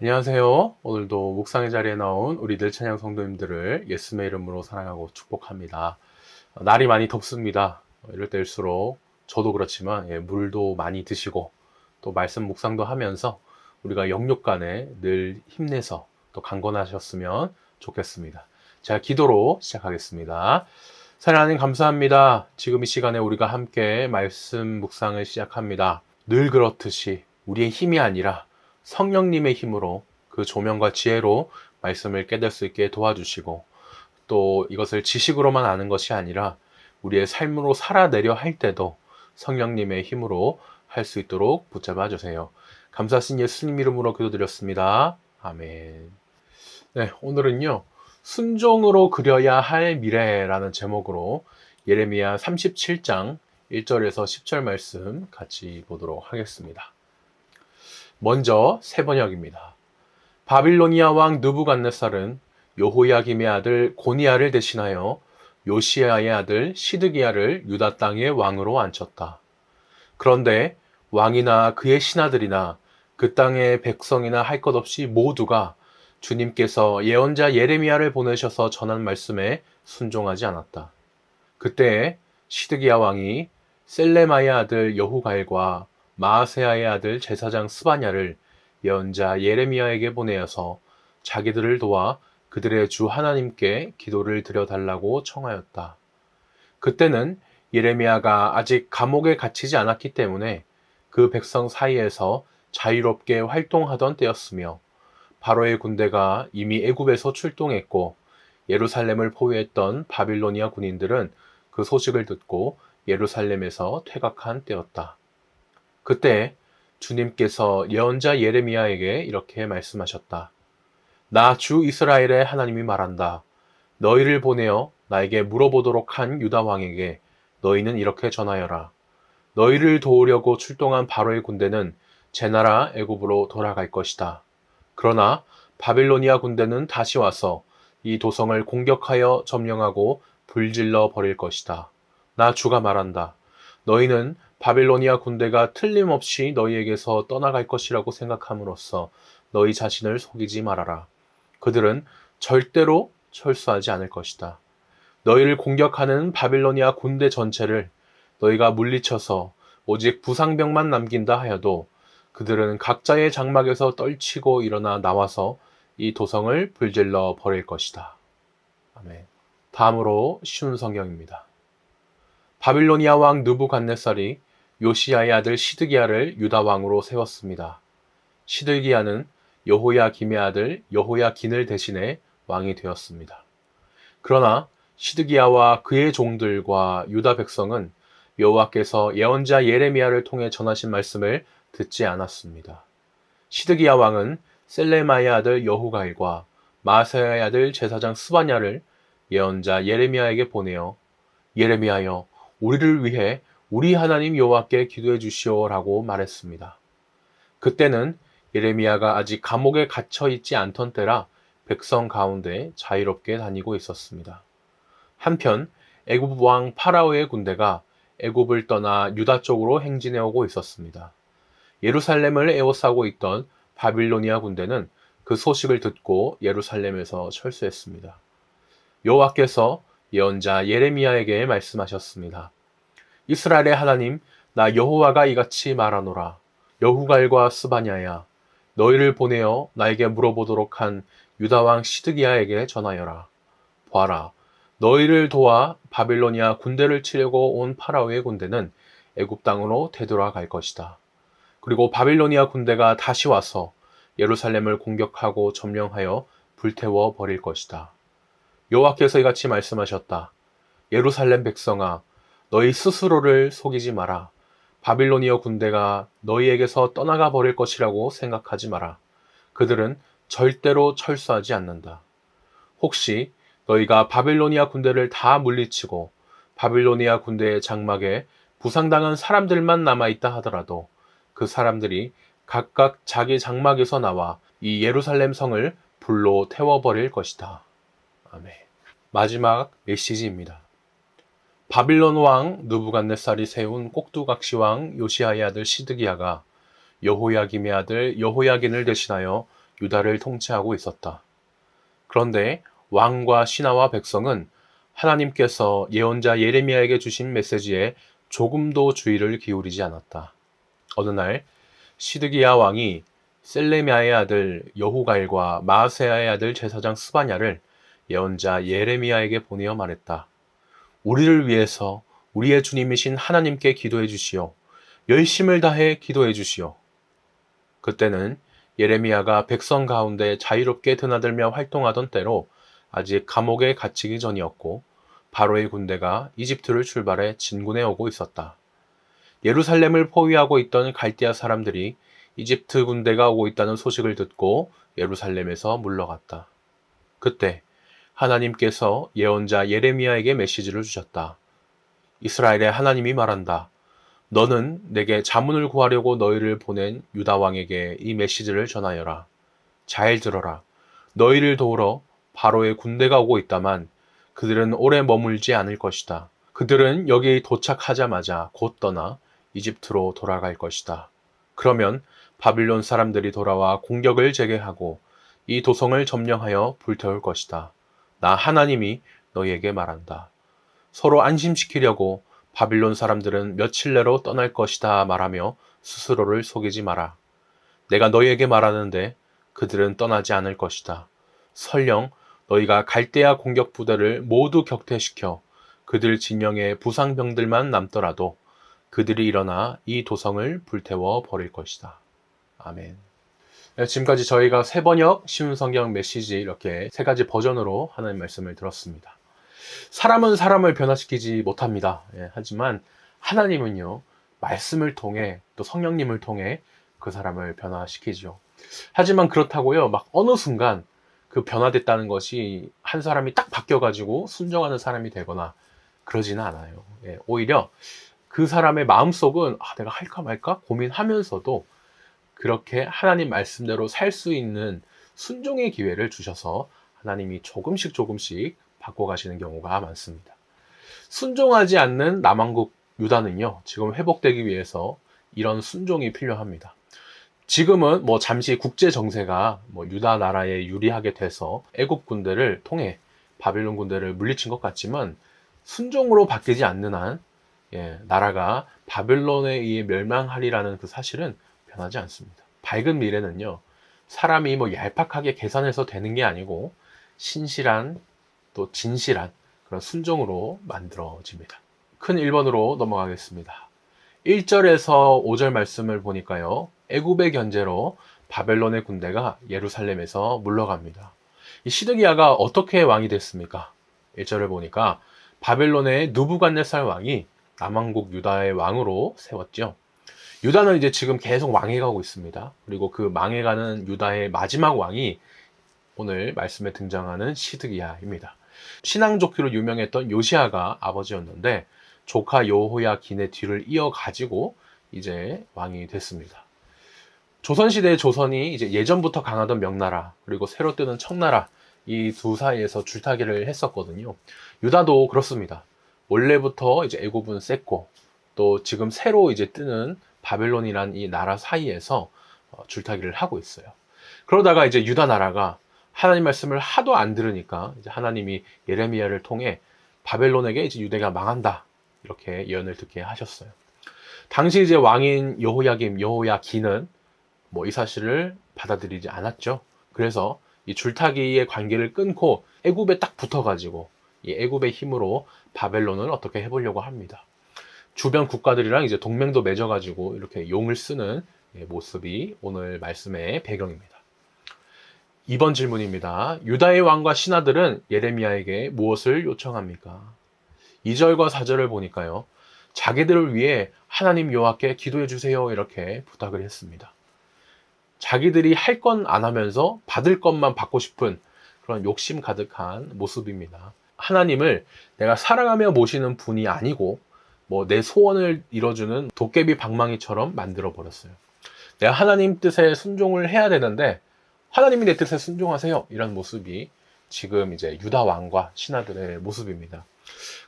안녕하세요. 오늘도 묵상의 자리에 나온 우리 늘 찬양 성도님들을 예수님의 이름으로 사랑하고 축복합니다. 날이 많이 덥습니다. 이럴 때일수록 저도 그렇지만 물도 많이 드시고 또 말씀 묵상도 하면서 우리가 영육간에 늘 힘내서 또 강건하셨으면 좋겠습니다. 자, 기도로 시작하겠습니다. 하나님 감사합니다. 지금 이 시간에 우리가 함께 말씀 묵상을 시작합니다. 늘 그렇듯이 우리의 힘이 아니라 성령님의 힘으로 그 조명과 지혜로 말씀을 깨달을 수 있게 도와주시고 또 이것을 지식으로만 아는 것이 아니라 우리의 삶으로 살아내려 할 때도 성령님의 힘으로 할 수 있도록 붙잡아 주세요. 감사하신 예수님 이름으로 기도드렸습니다. 아멘. 네, 오늘은요. 순종으로 그려야 할 미래라는 제목으로 예레미야 37장 1절에서 10절 말씀 같이 보도록 하겠습니다. 먼저 새 번역입니다. 바빌로니아 왕 느부갓네살은 여호야김의 아들 고니야를 대신하여 요시야의 아들 시드기야를 유다 땅의 왕으로 앉혔다. 그런데 왕이나 그의 신하들이나 그 땅의 백성이나 할 것 없이 모두가 주님께서 예언자 예레미야를 보내셔서 전한 말씀에 순종하지 않았다. 그때 시드기야 왕이 셀레마의 아들 여후갈과 마아세야의 아들 제사장 스바냐를 예언자 예레미야에게 보내어서 자기들을 도와 그들의 주 하나님께 기도를 드려달라고 청하였다. 그때는 예레미야가 아직 감옥에 갇히지 않았기 때문에 그 백성 사이에서 자유롭게 활동하던 때였으며 바로의 군대가 이미 애굽에서 출동했고 예루살렘을 포위했던 바빌로니아 군인들은 그 소식을 듣고 예루살렘에서 퇴각한 때였다. 그때 주님께서 예언자 예레미야에게 이렇게 말씀하셨다. 나 주 이스라엘의 하나님이 말한다. 너희를 보내어 나에게 물어보도록 한 유다 왕에게 너희는 이렇게 전하여라. 너희를 도우려고 출동한 바로의 군대는 제 나라 애굽으로 돌아갈 것이다. 그러나 바빌로니아 군대는 다시 와서 이 도성을 공격하여 점령하고 불질러 버릴 것이다. 나 주가 말한다. 너희는 바빌로니아 군대가 틀림없이 너희에게서 떠나갈 것이라고 생각함으로써 너희 자신을 속이지 말아라. 그들은 절대로 철수하지 않을 것이다. 너희를 공격하는 바빌로니아 군대 전체를 너희가 물리쳐서 오직 부상병만 남긴다 하여도 그들은 각자의 장막에서 떨치고 일어나 나와서 이 도성을 불질러 버릴 것이다. 아멘. 다음으로 쉬운 성경입니다. 바빌로니아 왕 느부갓네살이 요시야의 아들 시드기야를 유다 왕으로 세웠습니다. 시드기야는 여호야김의 아들 여호야긴을 대신해 왕이 되었습니다. 그러나 시드기야와 그의 종들과 유다 백성은 여호와께서 예언자 예레미야를 통해 전하신 말씀을 듣지 않았습니다. 시드기야 왕은 셀레마의 아들 여후갈과 마아세야의 아들 제사장 스바냐를 예언자 예레미야에게 보내어 예레미야여 우리를 위해 우리 하나님 여호와께 기도해 주시오라고 말했습니다. 그때는 예레미야가 아직 감옥에 갇혀 있지 않던 때라 백성 가운데 자유롭게 다니고 있었습니다. 한편 애굽 왕 파라오의 군대가 애굽을 떠나 유다 쪽으로 행진해 오고 있었습니다. 예루살렘을 에워싸고 있던 바빌로니아 군대는 그 소식을 듣고 예루살렘에서 철수했습니다. 여호와께서 예언자 예레미야에게 말씀하셨습니다. 이스라엘의 하나님 나 여호와가 이같이 말하노라. 여후갈과 스바냐야 너희를 보내어 나에게 물어보도록 한 유다 왕 시드기야에게 전하여라. 보아라 너희를 도와 바빌로니아 군대를 치려고 온 파라오의 군대는 애굽 땅으로 되돌아갈 것이다. 그리고 바빌로니아 군대가 다시 와서 예루살렘을 공격하고 점령하여 불태워 버릴 것이다. 여호와께서 이같이 말씀하셨다. 예루살렘 백성아 너희 스스로를 속이지 마라. 바빌로니아 군대가 너희에게서 떠나가 버릴 것이라고 생각하지 마라. 그들은 절대로 철수하지 않는다. 혹시 너희가 바빌로니아 군대를 다 물리치고 바빌로니아 군대의 장막에 부상당한 사람들만 남아있다 하더라도 그 사람들이 각각 자기 장막에서 나와 이 예루살렘 성을 불로 태워버릴 것이다. 아멘. 마지막 메시지입니다. 바빌론 왕 느부갓네살이 세운 꼭두각시 왕 요시야의 아들 시드기야가 여호야김의 아들 여호야긴을 대신하여 유다를 통치하고 있었다. 그런데 왕과 신하와 백성은 하나님께서 예언자 예레미야에게 주신 메시지에 조금도 주의를 기울이지 않았다. 어느 날 시드기야 왕이 셀레미야의 아들 여후갈과 마아세야의 아들 제사장 스바냐를 예언자 예레미야에게 보내어 말했다. 우리를 위해서 우리의 주님이신 하나님께 기도해 주시오. 열심을 다해 기도해 주시오. 그때는 예레미야가 백성 가운데 자유롭게 드나들며 활동하던 때로 아직 감옥에 갇히기 전이었고 바로의 군대가 이집트를 출발해 진군해 오고 있었다. 예루살렘을 포위하고 있던 갈대아 사람들이 이집트 군대가 오고 있다는 소식을 듣고 예루살렘에서 물러갔다. 그때 하나님께서 예언자 예레미야에게 메시지를 주셨다. 이스라엘의 하나님이 말한다. 너는 내게 자문을 구하려고 너희를 보낸 유다 왕에게 이 메시지를 전하여라. 잘 들어라. 너희를 도우러 바로의 군대가 오고 있다만 그들은 오래 머물지 않을 것이다. 그들은 여기 도착하자마자 곧 떠나 이집트로 돌아갈 것이다. 그러면 바빌론 사람들이 돌아와 공격을 재개하고 이 도성을 점령하여 불태울 것이다. 나 하나님이 너희에게 말한다. 서로 안심시키려고 바빌론 사람들은 며칠 내로 떠날 것이다 말하며 스스로를 속이지 마라. 내가 너희에게 말하는데 그들은 떠나지 않을 것이다. 설령 너희가 갈대아 공격 부대를 모두 격퇴시켜 그들 진영에 부상병들만 남더라도 그들이 일어나 이 도성을 불태워 버릴 것이다. 아멘. 네, 지금까지 저희가 새 번역 쉬운 성경 메시지 이렇게 세 가지 버전으로 하나님 말씀을 들었습니다. 사람은 사람을 변화시키지 못합니다. 하지만 하나님은요, 말씀을 통해 또 성령님을 통해 그 사람을 변화시키죠. 하지만 그렇다고요, 막 어느 순간 그 변화됐다는 것이 한 사람이 딱 바뀌어가지고 순종하는 사람이 되거나 그러지는 않아요. 오히려 그 사람의 마음속은 내가 할까 말까 고민하면서도 그렇게 하나님 말씀대로 살 수 있는 순종의 기회를 주셔서 하나님이 조금씩 바꿔가시는 경우가 많습니다. 순종하지 않는 남왕국 유다는요, 지금 회복되기 위해서 이런 순종이 필요합니다. 지금은 잠시 국제 정세가 유다 나라에 유리하게 돼서 애굽 군대를 통해 바빌론 군대를 물리친 것 같지만 순종으로 바뀌지 않는 한 나라가 바빌론에 의해 멸망하리라는 그 사실은 변하지 않습니다. 밝은 미래는요, 사람이 얄팍하게 계산해서 되는 게 아니고 신실한 또 진실한 그런 순종으로 만들어집니다. 큰 1번으로 넘어가겠습니다. 1절에서 5절 말씀을 보니까요, 애굽의 견제로 바벨론의 군대가 예루살렘에서 물러갑니다. 이 시드기야가 어떻게 왕이 됐습니까? 1절을 보니까 바벨론의 느부갓네살 왕이 남왕국 유다의 왕으로 세웠죠. 유다는 이제 지금 계속 망해가고 있습니다. 그리고 그 망해가는 유다의 마지막 왕이 오늘 말씀에 등장하는 시드기야입니다. 신앙 좋기로 유명했던 요시아가 아버지였는데 조카 여호야긴의 뒤를 이어가지고 이제 왕이 됐습니다. 조선시대의 조선이 이제 예전부터 강하던 명나라 그리고 새로 뜨는 청나라 이 두 사이에서 줄타기를 했었거든요. 유다도 그렇습니다. 원래부터 이제 애굽은 셌고 또 지금 새로 이제 뜨는 바벨론이란 이 나라 사이에서 줄타기를 하고 있어요. 그러다가 이제 유다 나라가 하나님 말씀을 하도 안 들으니까 이제 하나님이 예레미야를 통해 바벨론에게 이제 유대가 망한다 이렇게 예언을 듣게 하셨어요. 당시 이제 왕인 여호야긴은 이 사실을 받아들이지 않았죠. 그래서 이 줄타기의 관계를 끊고 애굽에 딱 붙어가지고 이 애굽의 힘으로 바벨론을 어떻게 해보려고 합니다. 주변 국가들이랑 이제 동맹도 맺어가지고 이렇게 용을 쓰는 모습이 오늘 말씀의 배경입니다. 2번 질문입니다. 유다의 왕과 신하들은 예레미야에게 무엇을 요청합니까? 2절과 4절을 보니까요, 자기들을 위해 하나님 여호와께 기도해 주세요 이렇게 부탁을 했습니다. 자기들이 할 건 안 하면서 받을 것만 받고 싶은 그런 욕심 가득한 모습입니다. 하나님을 내가 사랑하며 모시는 분이 아니고 내 소원을 이뤄주는 도깨비 방망이처럼 만들어 버렸어요. 내가 하나님 뜻에 순종을 해야 되는데 하나님이 내 뜻에 순종하세요 이런 모습이 지금 이제 유다 왕과 신하들의 모습입니다.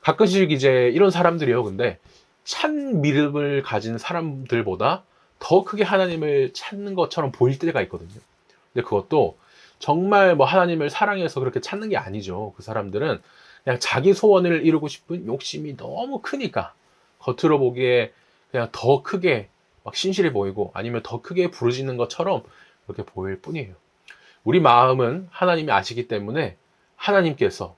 가끔씩 이제 이런 사람들이요, 근데 찬 믿음을 가진 사람들보다 더 크게 하나님을 찾는 것처럼 보일 때가 있거든요. 근데 그것도 정말 뭐 하나님을 사랑해서 그렇게 찾는 게 아니죠. 그 사람들은 그냥 자기 소원을 이루고 싶은 욕심이 너무 크니까 겉으로 보기에 그냥 더 크게 막 신실해 보이고 아니면 더 크게 부르짖는 것처럼 그렇게 보일 뿐이에요. 우리 마음은 하나님이 아시기 때문에 하나님께서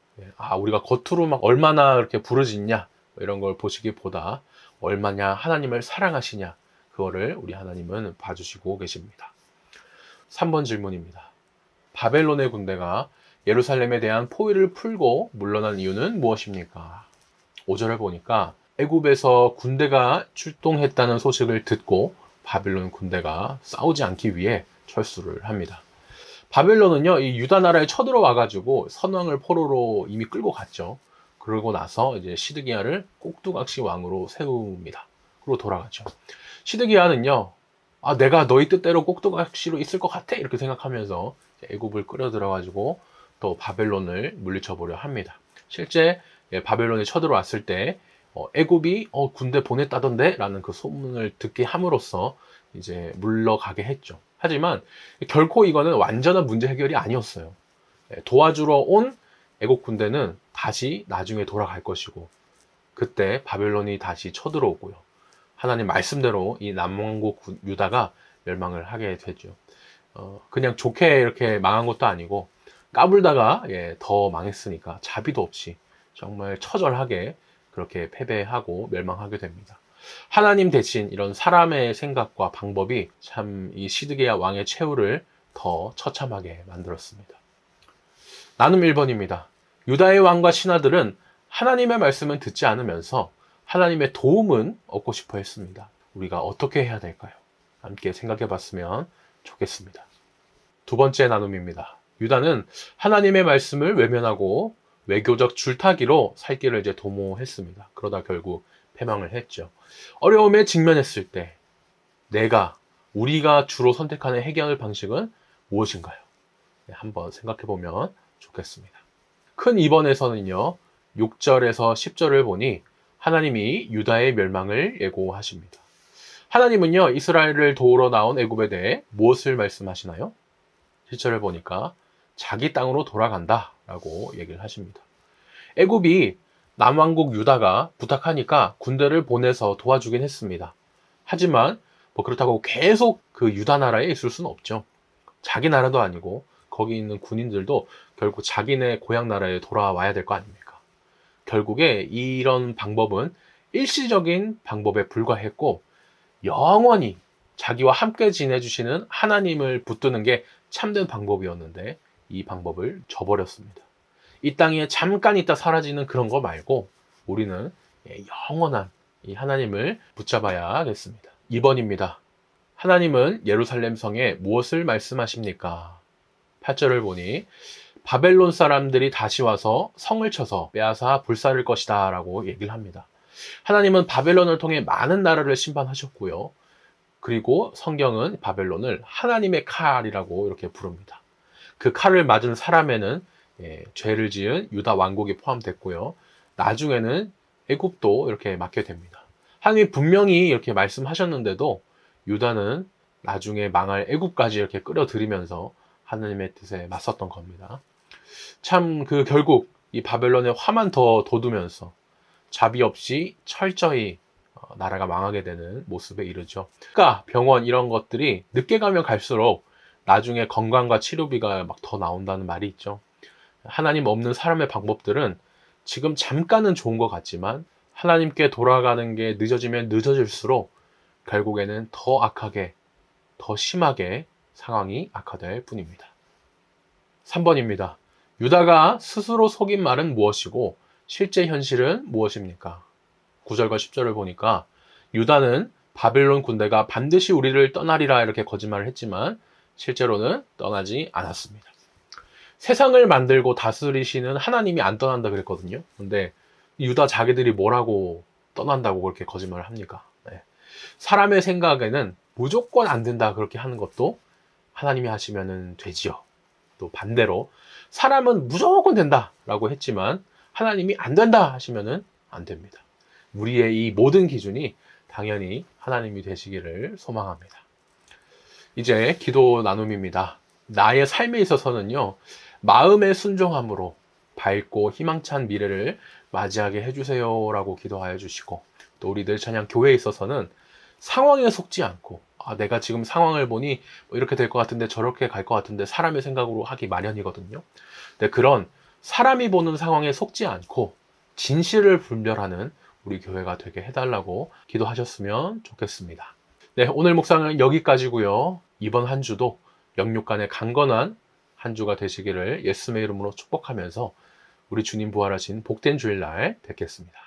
우리가 겉으로 막 얼마나 이렇게 부르짖냐 이런 걸 보시기보다 얼마냐 하나님을 사랑하시냐 그거를 우리 하나님은 봐주시고 계십니다. 3번 질문입니다. 바벨론의 군대가 예루살렘에 대한 포위를 풀고 물러난 이유는 무엇입니까? 5절을 보니까 애굽에서 군대가 출동했다는 소식을 듣고 바벨론 군대가 싸우지 않기 위해 철수를 합니다. 바벨론은요, 이 유다 나라에 쳐들어와가지고 선왕을 포로로 이미 끌고 갔죠. 그러고 나서 이제 시드기야를 꼭두각시 왕으로 세웁니다. 그리고 돌아가죠. 시드기야는요, 내가 너희 뜻대로 꼭두각시로 있을 것 같아 이렇게 생각하면서 애굽을 끌어 들어가지고 또 바벨론을 물리쳐 보려 합니다. 실제 바벨론에 쳐들어왔을 때 애굽이 군대 보냈다던데 라는 그 소문을 듣게 함으로써 이제 물러가게 했죠. 하지만 결코 이거는 완전한 문제 해결이 아니었어요. 도와주러 온 애국 군대는 다시 나중에 돌아갈 것이고 그때 바벨론이 다시 쳐들어오고요. 하나님 말씀대로 이 남왕국 유다가 멸망을 하게 되죠. 그냥 좋게 이렇게 망한 것도 아니고 까불다가 더 망했으니까 자비도 없이 정말 처절하게 그렇게 패배하고 멸망하게 됩니다. 하나님 대신 이런 사람의 생각과 방법이 참 이 시드기야 왕의 최후를 더 처참하게 만들었습니다. 나눔 1번입니다. 유다의 왕과 신하들은 하나님의 말씀은 듣지 않으면서 하나님의 도움은 얻고 싶어 했습니다. 우리가 어떻게 해야 될까요? 함께 생각해 봤으면 좋겠습니다. 두 번째 나눔입니다. 유다는 하나님의 말씀을 외면하고 외교적 줄타기로 살 길을 이제 도모했습니다. 그러다 결국 패망을 했죠. 어려움에 직면했을 때 우리가 주로 선택하는 해결 방식은 무엇인가요? 한번 생각해 보면 좋겠습니다. 큰 2번에서는요, 6절에서 10절을 보니 하나님이 유다의 멸망을 예고하십니다. 하나님은요, 이스라엘을 도우러 나온 애굽에 대해 무엇을 말씀하시나요? 7절을 보니까 자기 땅으로 돌아간다 라고 얘기를 하십니다. 애굽이 남왕국 유다가 부탁하니까 군대를 보내서 도와주긴 했습니다. 하지만 그렇다고 계속 그 유다 나라에 있을 수는 없죠. 자기 나라도 아니고 거기 있는 군인들도 결국 자기네 고향 나라에 돌아와야 될 거 아닙니까? 결국에 이런 방법은 일시적인 방법에 불과했고 영원히 자기와 함께 지내주시는 하나님을 붙드는 게 참된 방법이었는데 이 방법을 저버렸습니다. 이 땅에 잠깐 있다 사라지는 그런 거 말고 우리는 영원한 이 하나님을 붙잡아야겠습니다. 2번입니다. 하나님은 예루살렘 성에 무엇을 말씀하십니까? 8절을 보니 바벨론 사람들이 다시 와서 성을 쳐서 빼앗아 불살을 것이다 라고 얘기를 합니다. 하나님은 바벨론을 통해 많은 나라를 심판하셨고요. 그리고 성경은 바벨론을 하나님의 칼이라고 이렇게 부릅니다. 그 칼을 맞은 사람에는 죄를 지은 유다 왕국이 포함됐고요. 나중에는 애굽도 이렇게 맞게 됩니다. 하나님이 분명히 이렇게 말씀하셨는데도 유다는 나중에 망할 애굽까지 이렇게 끌어들이면서 하나님의 뜻에 맞섰던 겁니다. 참 결국 이 바벨론의 화만 더 돋우면서 자비 없이 철저히 나라가 망하게 되는 모습에 이르죠. 그러니까 병원 이런 것들이 늦게 가면 갈수록 나중에 건강과 치료비가 막 더 나온다는 말이 있죠. 하나님 없는 사람의 방법들은 지금 잠깐은 좋은 것 같지만 하나님께 돌아가는 게 늦어지면 늦어질수록 결국에는 더 악하게, 더 심하게 상황이 악화될 뿐입니다. 3번입니다. 유다가 스스로 속인 말은 무엇이고 실제 현실은 무엇입니까? 9절과 10절을 보니까 유다는 바벨론 군대가 반드시 우리를 떠나리라 이렇게 거짓말을 했지만 실제로는 떠나지 않았습니다. 세상을 만들고 다스리시는 하나님이 안 떠난다 그랬거든요. 근데 유다 자기들이 뭐라고 떠난다고 그렇게 거짓말을 합니까? 사람의 생각에는 무조건 안 된다 그렇게 하는 것도 하나님이 하시면 되지요. 또 반대로 사람은 무조건 된다 라고 했지만 하나님이 안 된다 하시면 안 됩니다. 우리의 이 모든 기준이 당연히 하나님이 되시기를 소망합니다. 이제 기도 나눔입니다. 나의 삶에 있어서는요, 마음의 순종함으로 밝고 희망찬 미래를 맞이하게 해주세요라고 기도하여 주시고, 또 우리 늘 찬양 교회에 있어서는 상황에 속지 않고, 내가 지금 상황을 보니 뭐 이렇게 될 것 같은데 저렇게 갈 것 같은데 사람의 생각으로 하기 마련이거든요. 근데 그런 사람이 보는 상황에 속지 않고 진실을 분별하는 우리 교회가 되게 해달라고 기도하셨으면 좋겠습니다. 네, 오늘 묵상은 여기까지고요. 이번 한 주도 영육간의 강건한 한 주가 되시기를 예수님의 이름으로 축복하면서 우리 주님 부활하신 복된 주일날 뵙겠습니다.